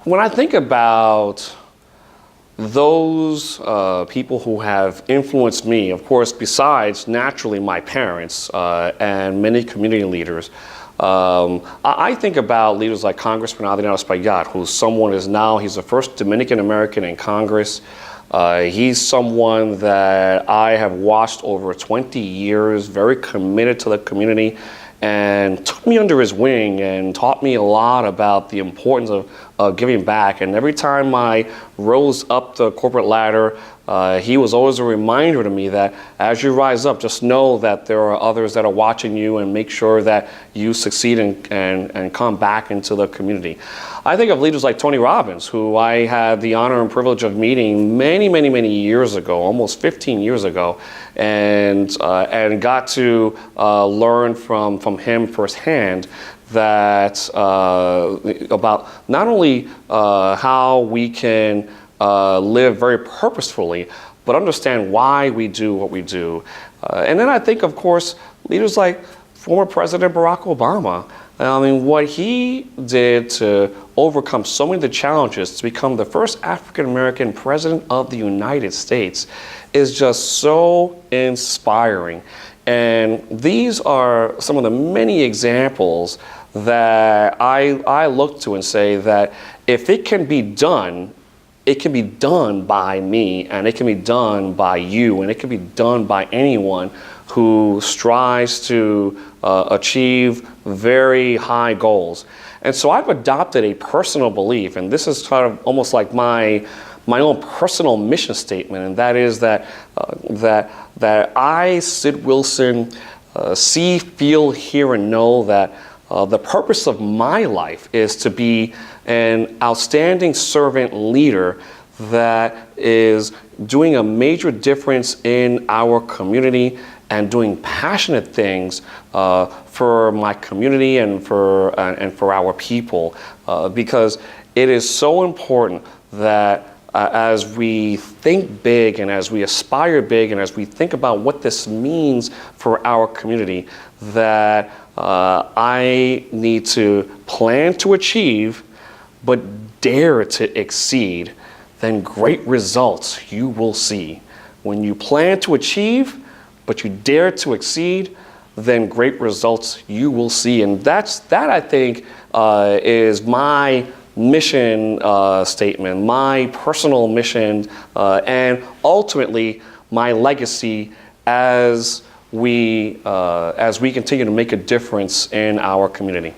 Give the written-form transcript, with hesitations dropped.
When I think about those people who have influenced me, of course, besides naturally my parents and many community leaders, I think about leaders like Congressman Adriano Espaillat, who's someone is now, he's the first Dominican American in Congress. He's someone that I have watched over 20 years, very committed to the community, and took me under his wing and taught me a lot about the importance of giving back. And every time I rose up the corporate ladder, he was always a reminder to me that as you rise up, just know that there are others that are watching you, and make sure that you succeed and come back into the community. I think of leaders like Tony Robbins, who I had the honor and privilege of meeting many years ago, almost 15 years ago, and got to learn from him firsthand that about not only how we can live very purposefully, but understand why we do what we do. And then I think, of course, leaders like former President Barack Obama. I mean, what he did to overcome so many of the challenges to become the first African-American president of the United States is just so inspiring. And these are some of the many examples that I look to and say that if it can be done, it can be done by me, and it can be done by you, and it can be done by anyone who strives to achieve very high goals. And so I've adopted a personal belief, and this is kind of almost like my own personal mission statement, and that is that I, Sid Wilson, see, feel, hear, and know that the purpose of my life is to be an outstanding servant leader that is doing a major difference in our community and doing passionate things for my community and for our people, because it is so important that as we think big and as we aspire big and as we think about what this means for our community, that I need to plan to achieve, but dare to exceed, then great results you will see. When you plan to achieve, but you dare to exceed, then great results you will see. And that I think is my mission statement, my personal mission, and ultimately my legacy as we continue to make a difference in our community.